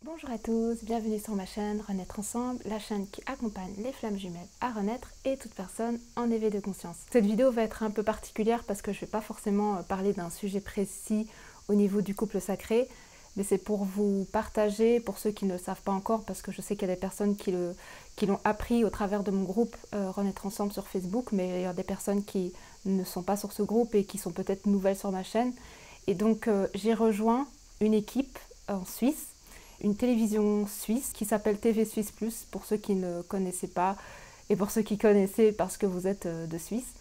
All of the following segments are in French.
Bonjour à tous, bienvenue sur ma chaîne Renaître Ensemble, la chaîne qui accompagne les flammes jumelles à renaître et toute personne en éveil de conscience. Cette vidéo va être un peu particulière parce que je ne vais pas forcément parler d'un sujet précis au niveau du couple sacré, mais c'est pour vous partager, pour ceux qui ne le savent pas encore, parce que je sais qu'il y a des personnes qui l'ont appris au travers de mon groupe Renaître Ensemble sur Facebook, mais il y a des personnes qui ne sont pas sur ce groupe et qui sont peut-être nouvelles sur ma chaîne. Et donc j'ai rejoint une équipe en Suisse, une télévision suisse qui s'appelle TV Suisse Plus, pour ceux qui ne connaissaient pas, et pour ceux qui connaissaient parce que vous êtes de Suisse.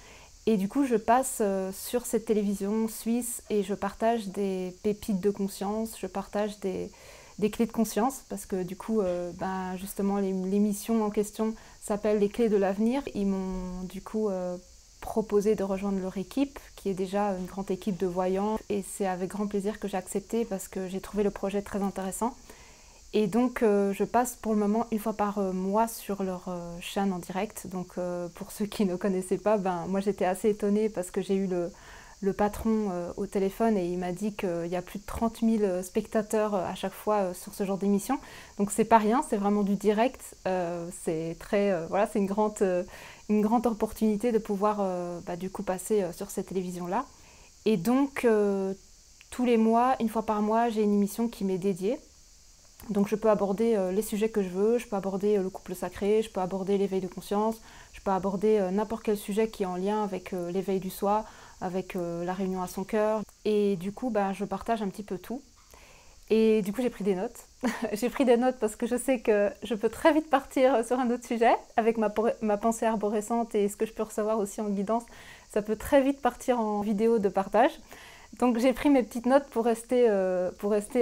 Et du coup, je passe sur cette télévision suisse et je partage des pépites de conscience, je partage des clés de conscience, parce que du coup, justement, l'émission en question s'appelle Les Clés de l'avenir. Ils m'ont du coup proposé de rejoindre leur équipe, qui est déjà une grande équipe de voyants, et c'est avec grand plaisir que j'ai accepté parce que j'ai trouvé le projet très intéressant. Et donc je passe pour le moment une fois par mois sur leur chaîne en direct. Donc pour ceux qui ne connaissaient pas, moi j'étais assez étonnée parce que j'ai eu le patron au téléphone et il m'a dit qu'il y a plus de 30 000 spectateurs à chaque fois sur ce genre d'émission. Donc c'est pas rien, c'est vraiment du direct. C'est très, voilà, c'est une grande opportunité de pouvoir du coup passer sur cette télévision-là. Et donc tous les mois, une fois par mois, j'ai une émission qui m'est dédiée. Donc je peux aborder les sujets que je veux, je peux aborder le couple sacré, je peux aborder l'éveil de conscience, je peux aborder n'importe quel sujet qui est en lien avec l'éveil du soi, avec la réunion à son cœur. Et du coup, je partage un petit peu tout. Et du coup, j'ai pris des notes. J'ai pris des notes parce que je sais que je peux très vite partir sur un autre sujet avec ma pensée arborescente et ce que je peux recevoir aussi en guidance. Ça peut très vite partir en vidéo de partage. Donc j'ai pris mes petites notes pour rester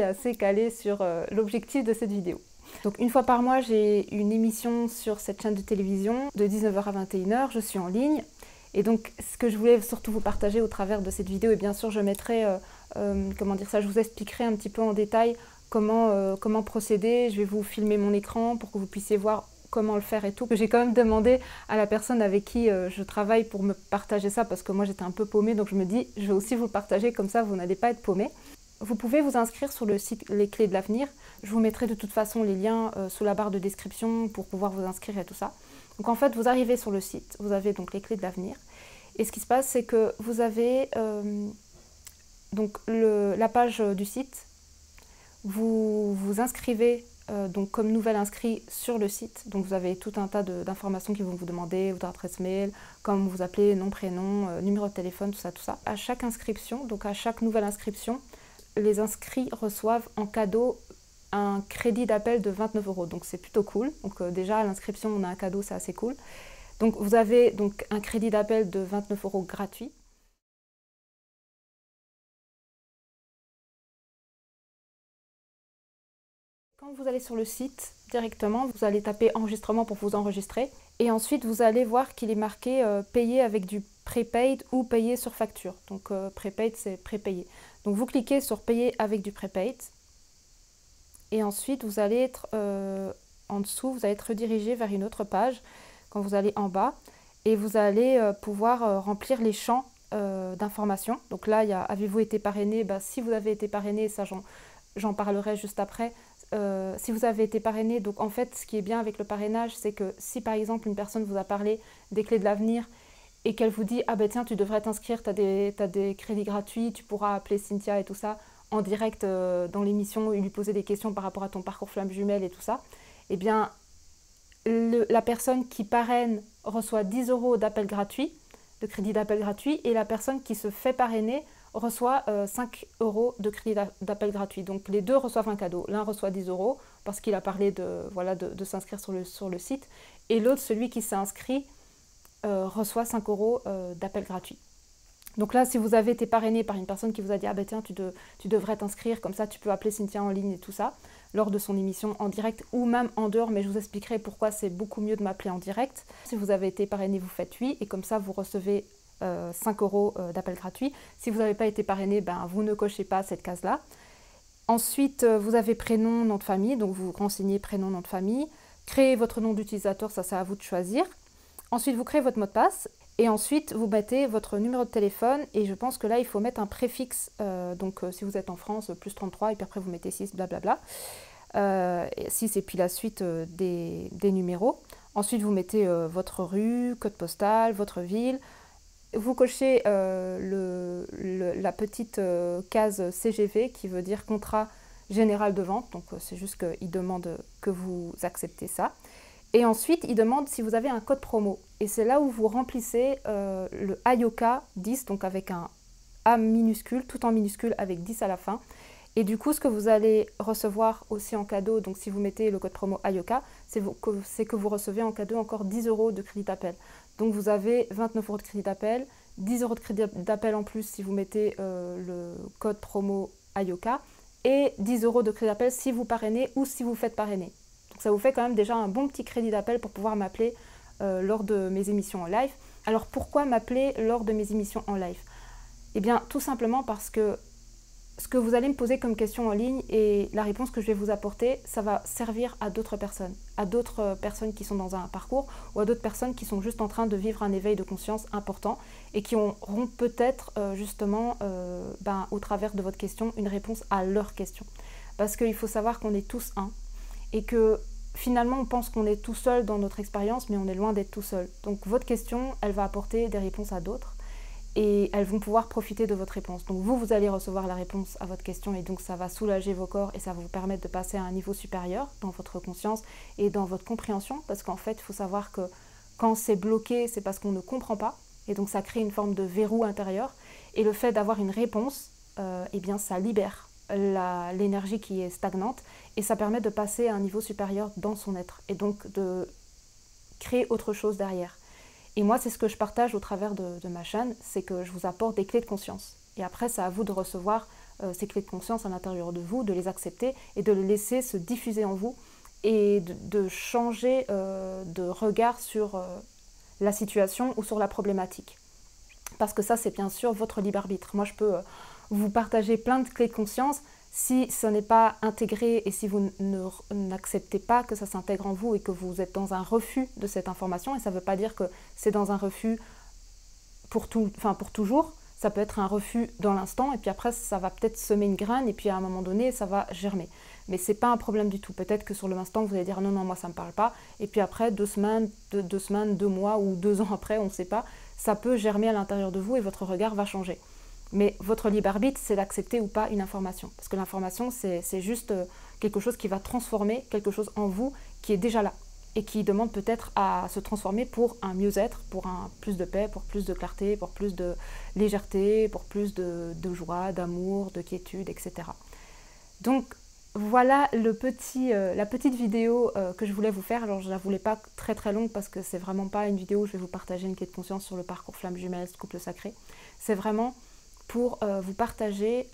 assez calée sur l'objectif de cette vidéo. Donc une fois par mois, j'ai une émission sur cette chaîne de télévision de 19h à 21h, je suis en ligne. Et donc ce que je voulais surtout vous partager au travers de cette vidéo, et bien sûr je mettrai, je vous expliquerai un petit peu en détail comment procéder. Je vais vous filmer mon écran pour que vous puissiez voir comment le faire et tout. J'ai quand même demandé à la personne avec qui je travaille pour me partager ça parce que moi j'étais un peu paumée, donc je me dis je vais aussi vous le partager, comme ça vous n'allez pas être paumée. Vous pouvez vous inscrire sur le site Les Clés de l'Avenir. Je vous mettrai de toute façon les liens sous la barre de description pour pouvoir vous inscrire et tout ça. Donc en fait vous arrivez sur le site, vous avez donc Les Clés de l'Avenir. Et ce qui se passe c'est que vous avez la page du site, vous vous inscrivez donc comme nouvel inscrit sur le site. Donc vous avez tout un tas d'informations qui vont vous demander, votre adresse mail, comment vous appelez, nom, prénom, numéro de téléphone, tout ça, tout ça. À chaque inscription, donc à chaque nouvelle inscription, les inscrits reçoivent en cadeau un crédit d'appel de 29 €. Donc c'est plutôt cool. Donc déjà à l'inscription on a un cadeau, c'est assez cool. Donc vous avez donc un crédit d'appel de 29 € gratuit. Quand vous allez sur le site directement, vous allez taper enregistrement pour vous enregistrer. Et ensuite, vous allez voir qu'il est marqué payer avec du prepaid ou payer sur facture. Donc prepaid, c'est prépayé. Donc vous cliquez sur payer avec du prepaid. Et ensuite, vous allez être en dessous, vous allez être redirigé vers une autre page quand vous allez en bas. Et vous allez pouvoir remplir les champs d'informations. Donc là, il y a avez-vous été parrainé? Si vous avez été parrainé, ça j'en parlerai juste après. Si vous avez été parrainé, donc en fait ce qui est bien avec le parrainage, c'est que si par exemple une personne vous a parlé des clés de l'avenir et qu'elle vous dit tiens tu devrais t'inscrire, t'as des crédits gratuits, tu pourras appeler Cynthia et tout ça en direct dans l'émission et lui poser des questions par rapport à ton parcours flamme jumelle et tout ça, et bien la personne qui parraine reçoit 10 € d'appel gratuit, de crédit d'appel gratuit, et la personne qui se fait parrainer reçoit 5 € de crédit d'appel gratuit. Donc les deux reçoivent un cadeau. L'un reçoit 10 € parce qu'il a parlé de s'inscrire sur le site. Et l'autre, celui qui s'est inscrit, reçoit 5 € d'appel gratuit. Donc là, si vous avez été parrainé par une personne qui vous a dit tiens, tu devrais t'inscrire, comme ça tu peux appeler Cynthia en ligne et tout ça, lors de son émission en direct ou même en dehors, mais je vous expliquerai pourquoi c'est beaucoup mieux de m'appeler en direct. Si vous avez été parrainé, vous faites oui, et comme ça vous recevez 5 € d'appel gratuit. Si vous n'avez pas été parrainé, vous ne cochez pas cette case-là. Ensuite, vous avez prénom, nom de famille, donc vous renseignez prénom, nom de famille. Créez votre nom d'utilisateur, ça c'est à vous de choisir. Ensuite, vous créez votre mot de passe. Et ensuite, vous mettez votre numéro de téléphone. Et je pense que là, il faut mettre un préfixe. Si vous êtes en France, +33, et puis après vous mettez 6, blablabla. 6 et puis la suite des numéros. Ensuite, vous mettez votre rue, code postal, votre ville. Vous cochez la petite case CGV qui veut dire contrat général de vente. Donc, c'est juste qu'il demande que vous acceptez ça. Et ensuite, il demande si vous avez un code promo. Et c'est là où vous remplissez le AYOKA 10, donc avec un A minuscule, tout en minuscule avec 10 à la fin. Et du coup, ce que vous allez recevoir aussi en cadeau, donc si vous mettez le code promo AYOKA, c'est que vous recevez en cadeau encore 10 € de crédit d'appel. Donc vous avez 29 € de crédit d'appel, 10 € de crédit d'appel en plus si vous mettez le code promo AYOKA, et 10 € de crédit d'appel si vous parrainez ou si vous faites parrainer. Donc ça vous fait quand même déjà un bon petit crédit d'appel pour pouvoir m'appeler lors de mes émissions en live. Alors pourquoi m'appeler lors de mes émissions en live? Eh bien tout simplement parce que ce que vous allez me poser comme question en ligne et la réponse que je vais vous apporter, ça va servir à d'autres personnes qui sont dans un parcours ou à d'autres personnes qui sont juste en train de vivre un éveil de conscience important et qui auront peut-être justement au travers de votre question une réponse à leur question. Parce qu'il faut savoir qu'on est tous un et que finalement on pense qu'on est tout seul dans notre expérience, mais on est loin d'être tout seul. Donc votre question, elle va apporter des réponses à d'autres. Et elles vont pouvoir profiter de votre réponse. Donc vous allez recevoir la réponse à votre question et donc ça va soulager vos corps et ça va vous permettre de passer à un niveau supérieur dans votre conscience et dans votre compréhension, parce qu'en fait, il faut savoir que quand c'est bloqué, c'est parce qu'on ne comprend pas et donc ça crée une forme de verrou intérieur. Et le fait d'avoir une réponse, eh bien ça libère l'énergie qui est stagnante et ça permet de passer à un niveau supérieur dans son être et donc de créer autre chose derrière. Et moi, c'est ce que je partage au travers de ma chaîne, c'est que je vous apporte des clés de conscience. Et après, c'est à vous de recevoir ces clés de conscience à l'intérieur de vous, de les accepter et de les laisser se diffuser en vous et de changer de regard sur la situation ou sur la problématique. Parce que ça, c'est bien sûr votre libre arbitre. Moi, je peux vous partager plein de clés de conscience. Si ce n'est pas intégré et si vous n'acceptez pas que ça s'intègre en vous et que vous êtes dans un refus de cette information, et ça ne veut pas dire que c'est dans un refus pour toujours, ça peut être un refus dans l'instant et puis après ça va peut-être semer une graine et puis à un moment donné ça va germer. Mais ce n'est pas un problème du tout. Peut-être que sur le instant vous allez dire non, moi ça ne me parle pas et puis après 2 semaines, 2 mois ou 2 ans après, on ne sait pas, ça peut germer à l'intérieur de vous et votre regard va changer. Mais votre libre arbitre, c'est d'accepter ou pas une information. Parce que l'information, c'est juste quelque chose qui va transformer quelque chose en vous qui est déjà là. Et qui demande peut-être à se transformer pour un mieux-être, pour plus de paix, pour plus de clarté, pour plus de légèreté, pour plus de joie, d'amour, de quiétude, etc. Donc voilà la petite vidéo que je voulais vous faire. Alors je ne la voulais pas très très longue parce que c'est vraiment pas une vidéo où je vais vous partager une clé de conscience sur le parcours flamme jumelle, couple sacré. C'est vraiment pour vous partager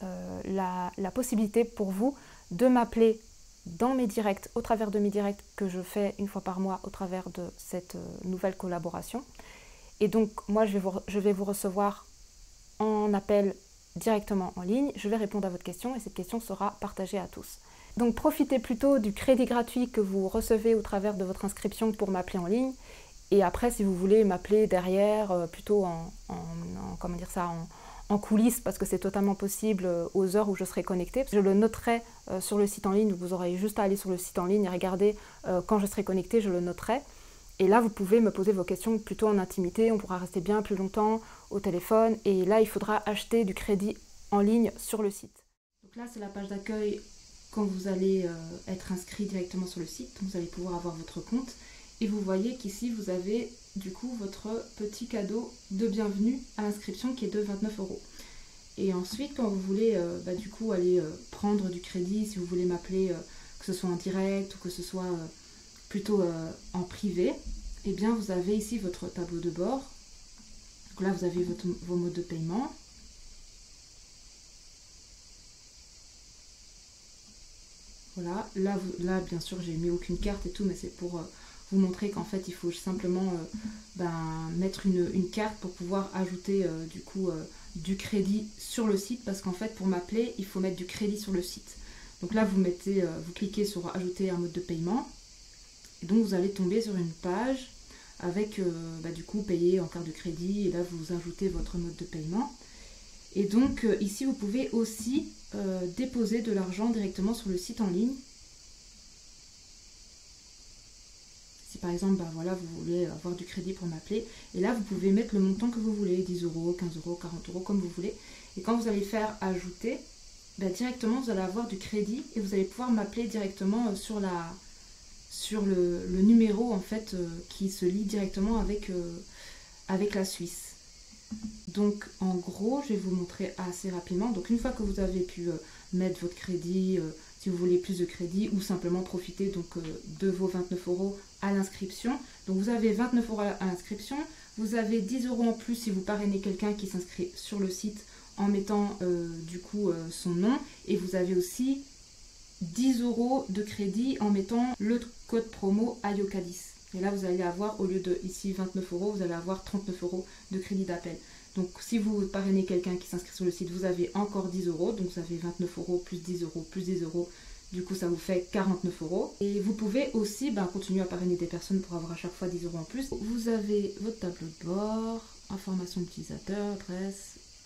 la possibilité pour vous de m'appeler dans mes directs, au travers de mes directs que je fais une fois par mois au travers de cette nouvelle collaboration. Et donc moi je vais vous recevoir en appel directement en ligne, je vais répondre à votre question et cette question sera partagée à tous. Donc profitez plutôt du crédit gratuit que vous recevez au travers de votre inscription pour m'appeler en ligne. Et après, si vous voulez m'appeler derrière, plutôt en coulisses, parce que c'est totalement possible aux heures où je serai connectée. Je le noterai sur le site en ligne, vous aurez juste à aller sur le site en ligne et regarder quand je serai connectée, je le noterai. Et là, vous pouvez me poser vos questions plutôt en intimité, on pourra rester bien plus longtemps au téléphone. Et là, il faudra acheter du crédit en ligne sur le site. Donc là, c'est la page d'accueil quand vous allez être inscrit directement sur le site. Vous allez pouvoir avoir votre compte. Et vous voyez qu'ici, vous avez du coup votre petit cadeau de bienvenue à l'inscription qui est de 29 €. Et ensuite, quand vous voulez du coup aller prendre du crédit, si vous voulez m'appeler, que ce soit en direct ou que ce soit plutôt en privé, eh bien vous avez ici votre tableau de bord. Donc là, vous avez vos modes de paiement. Voilà, là bien sûr, j'ai mis aucune carte et tout, mais c'est pour vous montrer qu'en fait il faut simplement mettre une carte pour pouvoir ajouter du crédit sur le site, parce qu'en fait pour m'appeler il faut mettre du crédit sur le site. Donc là vous cliquez sur ajouter un mode de paiement et donc vous allez tomber sur une page avec du coup payer en carte de crédit, et là vous ajoutez votre mode de paiement Et donc ici vous pouvez aussi déposer de l'argent directement sur le site en ligne. Si par exemple voilà, vous voulez avoir du crédit pour m'appeler, et là vous pouvez mettre le montant que vous voulez, 10 €, 15 €, 40 € comme vous voulez. Et quand vous allez faire ajouter, directement vous allez avoir du crédit et vous allez pouvoir m'appeler directement sur le numéro en fait qui se lie directement avec la Suisse. Donc en gros, je vais vous montrer assez rapidement. Donc une fois que vous avez pu mettre votre crédit, si vous voulez plus de crédit ou simplement profiter donc de vos 29 € à l'inscription. Donc vous avez 29 € à l'inscription, vous avez 10 € en plus si vous parrainez quelqu'un qui s'inscrit sur le site en mettant du coup son nom, et vous avez aussi 10 € de crédit en mettant le code promo AYOKA10. Et là vous allez avoir, au lieu de ici 29 €, vous allez avoir 39 € de crédit d'appel. Donc si vous parrainez quelqu'un qui s'inscrit sur le site, vous avez encore 10 €, donc vous avez 29 € plus 10 € plus 10 €, du coup ça vous fait 49 €. Et vous pouvez aussi continuer à parrainer des personnes pour avoir à chaque fois 10 € en plus. Vous avez votre tableau de bord, information utilisateur,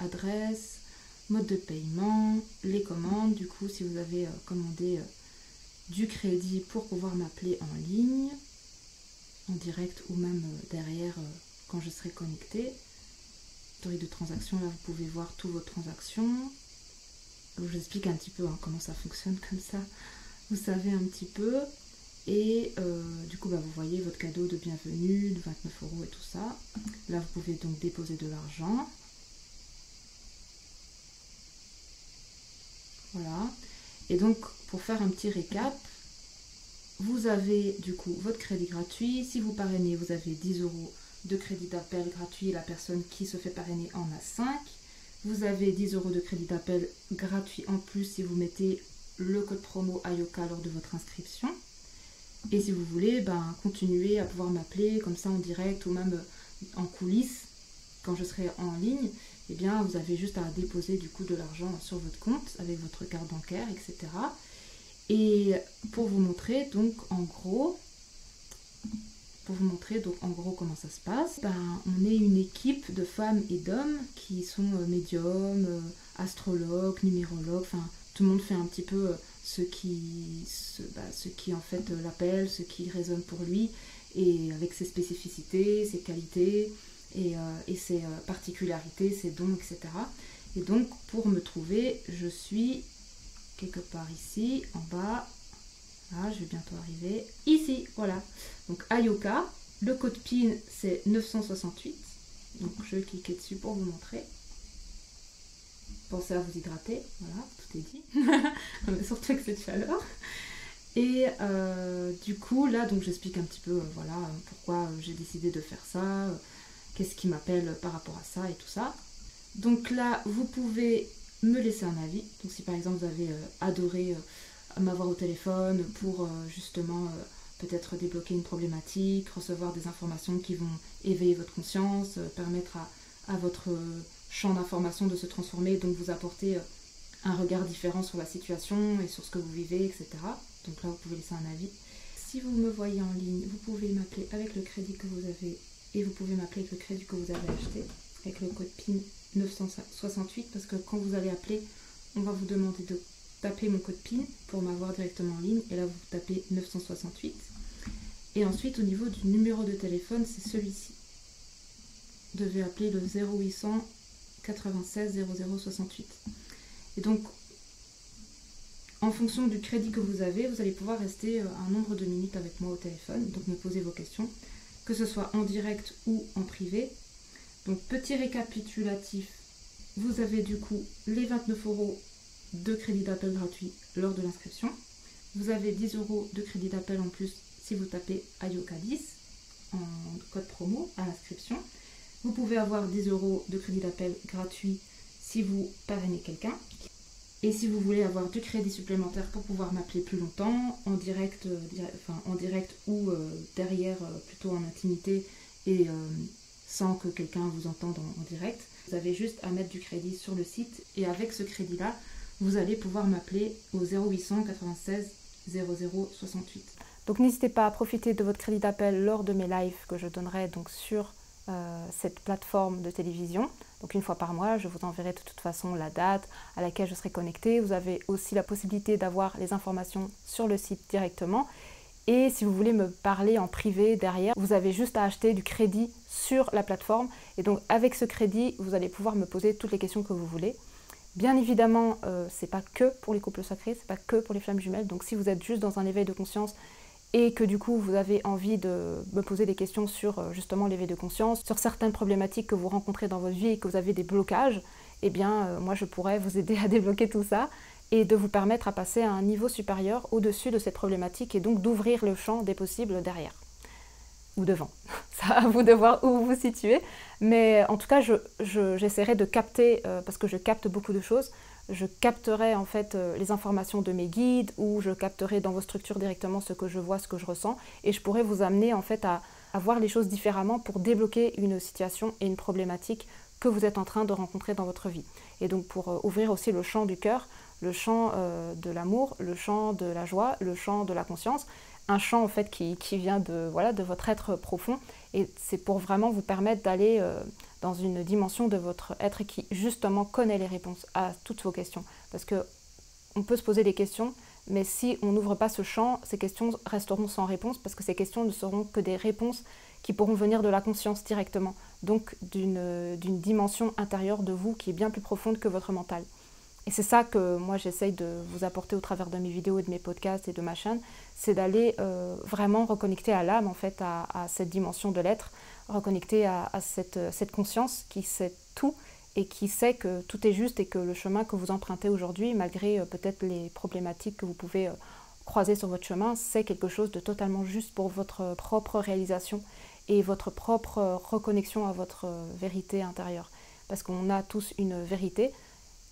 adresse, mode de paiement, les commandes, du coup si vous avez commandé du crédit pour pouvoir m'appeler en ligne, en direct ou même derrière quand je serai connectée. Historique de transaction, là vous pouvez voir toutes vos transactions. Je vous explique un petit peu comment ça fonctionne, comme ça vous savez un petit peu. Et du coup vous voyez votre cadeau de bienvenue de 29 € et tout ça. Là vous pouvez donc déposer de l'argent. Voilà. Et donc pour faire un petit récap, vous avez du coup votre crédit gratuit. Si vous parrainez, vous avez 10 € de crédit d'appel gratuit. La personne qui se fait parrainer en a 5. Vous avez 10 € de crédit d'appel gratuit en plus si vous mettez le code promo AYOKA lors de votre inscription. Et si vous voulez continuer à pouvoir m'appeler comme ça en direct ou même en coulisses quand je serai en ligne, eh bien vous avez juste à déposer du coup de l'argent sur votre compte avec votre carte bancaire, etc. Et pour vous montrer donc en gros comment ça se passe, on est une équipe de femmes et d'hommes qui sont médiums, astrologues, numérologues, enfin tout le monde fait un petit peu ce qui en fait l'appelle, ce qui résonne pour lui, et avec ses spécificités, ses qualités et ses particularités, ses dons, etc. Et donc pour me trouver, je suis quelque part ici, en bas. Ah, je vais bientôt arriver. Ici, voilà. Donc AYOKA, le code PIN c'est 968. Donc je vais cliquer dessus pour vous montrer. Pensez à vous hydrater, voilà, tout est dit. Surtout avec cette chaleur. Et du coup, là, donc j'explique un petit peu voilà, pourquoi j'ai décidé de faire ça, qu'est-ce qui m'appelle par rapport à ça et tout ça. Donc là, vous pouvez me laisser un avis. Donc si par exemple vous avez adoré m'avoir au téléphone pour justement peut-être débloquer une problématique, recevoir des informations qui vont éveiller votre conscience, permettre à votre champ d'information de se transformer, donc vous apporter un regard différent sur la situation et sur ce que vous vivez, etc. Donc là vous pouvez laisser un avis. Si vous me voyez en ligne, vous pouvez m'appeler avec le crédit que vous avez, et vous pouvez m'appeler avec le crédit que vous avez acheté, avec le code PIN 968, parce que quand vous allez appeler, on va vous demander de taper mon code PIN pour m'avoir directement en ligne, et là vous tapez 968. Et ensuite au niveau du numéro de téléphone, c'est celui-ci. Vous devez appeler le 0800 96 00 68. Et donc en fonction du crédit que vous avez, vous allez pouvoir rester un nombre de minutes avec moi au téléphone, donc me poser vos questions, que ce soit en direct ou en privé. Donc petit récapitulatif, vous avez du coup les 29 € de crédit d'appel gratuit lors de l'inscription. Vous avez 10 € de crédit d'appel en plus si vous tapez AYOKA10 en code promo à l'inscription. Vous pouvez avoir 10 € de crédit d'appel gratuit si vous parrainez quelqu'un. Et si vous voulez avoir du crédit supplémentaire pour pouvoir m'appeler plus longtemps, en direct ou derrière, plutôt en intimité et sans que quelqu'un vous entende en direct, vous avez juste à mettre du crédit sur le site, et avec ce crédit-là, vous allez pouvoir m'appeler au 0800 96 00 68. Donc n'hésitez pas à profiter de votre crédit d'appel lors de mes lives que je donnerai donc sur cette plateforme de télévision. Donc une fois par mois, je vous enverrai de toute façon la date à laquelle je serai connectée. Vous avez aussi la possibilité d'avoir les informations sur le site directement. Et si vous voulez me parler en privé derrière, vous avez juste à acheter du crédit sur la plateforme. Et donc avec ce crédit, vous allez pouvoir me poser toutes les questions que vous voulez. Bien évidemment, c'est pas que pour les couples sacrés, c'est pas que pour les flammes jumelles. Donc si vous êtes juste dans un éveil de conscience et que du coup vous avez envie de me poser des questions sur justement l'éveil de conscience, sur certaines problématiques que vous rencontrez dans votre vie et que vous avez des blocages, eh bien moi je pourrais vous aider à débloquer tout ça et de vous permettre à passer à un niveau supérieur au-dessus de cette problématique et donc d'ouvrir le champ des possibles derrière ou devant. Ça à vous de voir où vous vous situez, mais en tout cas j'essaierai de capter, parce que je capte beaucoup de choses, je capterai en fait les informations de mes guides ou je capterai dans vos structures directement ce que je vois, ce que je ressens et je pourrai vous amener en fait à voir les choses différemment pour débloquer une situation et une problématique que vous êtes en train de rencontrer dans votre vie. Et donc pour ouvrir aussi le champ du cœur, le champ de l'amour, le champ de la joie, le champ de la conscience, un champ en fait qui vient de, voilà, de votre être profond et c'est pour vraiment vous permettre d'aller dans une dimension de votre être qui justement connaît les réponses à toutes vos questions. Parce qu'on peut se poser des questions, mais si on n'ouvre pas ce champ, ces questions resteront sans réponse parce que ces questions ne seront que des réponses qui pourront venir de la conscience directement, donc d'une dimension intérieure de vous qui est bien plus profonde que votre mental. Et c'est ça que moi j'essaye de vous apporter au travers de mes vidéos et de mes podcasts et de ma chaîne, c'est d'aller vraiment reconnecter à l'âme en fait, à cette dimension de l'être, reconnecter à cette conscience qui sait tout et qui sait que tout est juste et que le chemin que vous empruntez aujourd'hui, malgré peut-être les problématiques que vous pouvez croiser sur votre chemin, c'est quelque chose de totalement juste pour votre propre réalisation et votre propre reconnexion à votre vérité intérieure. Parce qu'on a tous une vérité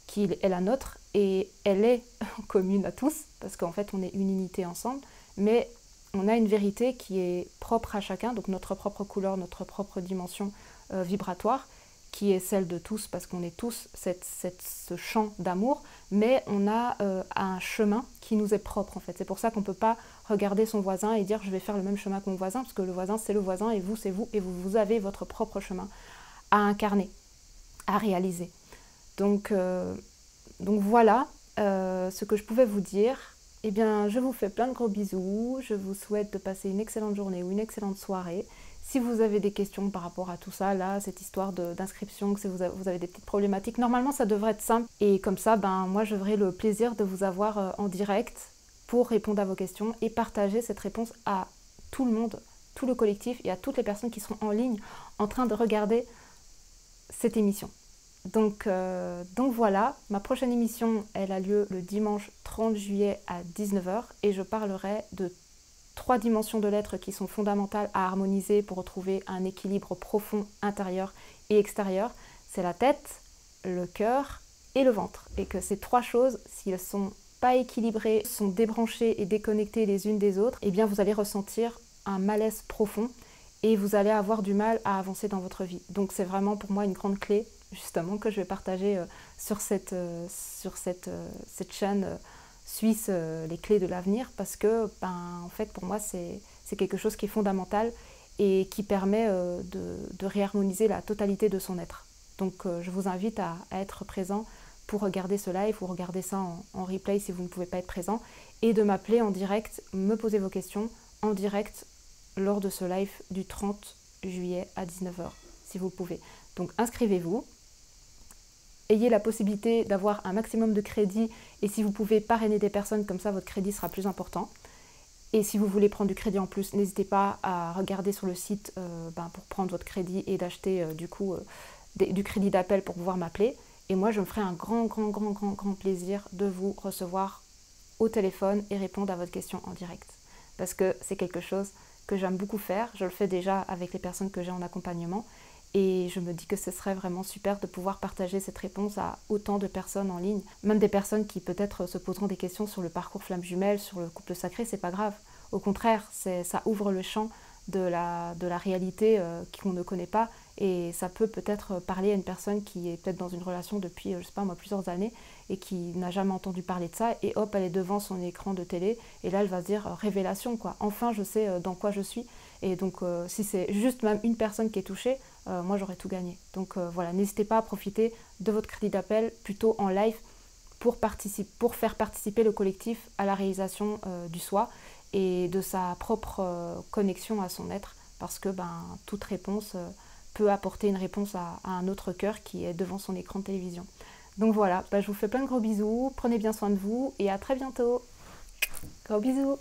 qui est la nôtre et elle est commune à tous parce qu'en fait on est une unité ensemble, mais on a une vérité qui est propre à chacun, donc notre propre couleur, notre propre dimension vibratoire qui est celle de tous parce qu'on est tous ce champ d'amour, mais on a un chemin qui nous est propre en fait. C'est pour ça qu'on ne peut pas regarder son voisin et dire je vais faire le même chemin que mon voisin parce que le voisin c'est le voisin et vous c'est vous et vous avez votre propre chemin à incarner, à réaliser. Donc voilà ce que je pouvais vous dire. Eh bien, je vous fais plein de gros bisous. Je vous souhaite de passer une excellente journée ou une excellente soirée. Si vous avez des questions par rapport à tout ça, là, cette histoire d'inscription, que si vous avez des petites problématiques, normalement ça devrait être simple. Et comme ça, moi j'aurai le plaisir de vous avoir en direct pour répondre à vos questions et partager cette réponse à tout le monde, tout le collectif et à toutes les personnes qui seront en ligne en train de regarder cette émission. Donc voilà, ma prochaine émission, elle a lieu le dimanche 30 juillet à 19 h et je parlerai de 3 dimensions de l'être qui sont fondamentales à harmoniser pour retrouver un équilibre profond intérieur et extérieur. C'est la tête, le cœur et le ventre. Et que ces 3 choses, si elles ne sont pas équilibrées, sont débranchées et déconnectées les unes des autres, eh bien vous allez ressentir un malaise profond et vous allez avoir du mal à avancer dans votre vie. Donc c'est vraiment pour moi une grande clé justement que je vais partager sur cette chaîne suisse, les clés de l'avenir, parce que en fait pour moi c'est quelque chose qui est fondamental et qui permet de réharmoniser la totalité de son être. Donc je vous invite à être présent pour regarder ce live ou regarder ça en replay si vous ne pouvez pas être présent et de m'appeler en direct, me poser vos questions en direct lors de ce live du 30 juillet à 19 h si vous pouvez. Donc inscrivez-vous. Ayez la possibilité d'avoir un maximum de crédit et si vous pouvez parrainer des personnes, comme ça votre crédit sera plus important. Et si vous voulez prendre du crédit en plus, n'hésitez pas à regarder sur le site pour prendre votre crédit et d'acheter du crédit d'appel pour pouvoir m'appeler. Et moi je me ferai un grand plaisir de vous recevoir au téléphone et répondre à votre question en direct. Parce que c'est quelque chose que j'aime beaucoup faire, je le fais déjà avec les personnes que j'ai en accompagnement. Et je me dis que ce serait vraiment super de pouvoir partager cette réponse à autant de personnes en ligne. Même des personnes qui peut-être se poseront des questions sur le parcours flamme jumelle, sur le couple sacré, c'est pas grave. Au contraire, ça ouvre le champ de la réalité qu'on ne connaît pas Et ça peut peut-être parler à une personne qui est peut-être dans une relation depuis, je sais pas moi, plusieurs années et qui n'a jamais entendu parler de ça. Et hop, elle est devant son écran de télé et là, elle va se dire révélation, quoi. Enfin, je sais dans quoi je suis. Et donc, si c'est juste même une personne qui est touchée, moi, j'aurais tout gagné. Donc voilà, n'hésitez pas à profiter de votre crédit d'appel plutôt en live pour faire participer le collectif à la réalisation du soi et de sa propre connexion à son être, parce que toute réponse peut apporter une réponse à un autre cœur qui est devant son écran de télévision. Donc voilà, je vous fais plein de gros bisous, prenez bien soin de vous et à très bientôt. Gros bisous.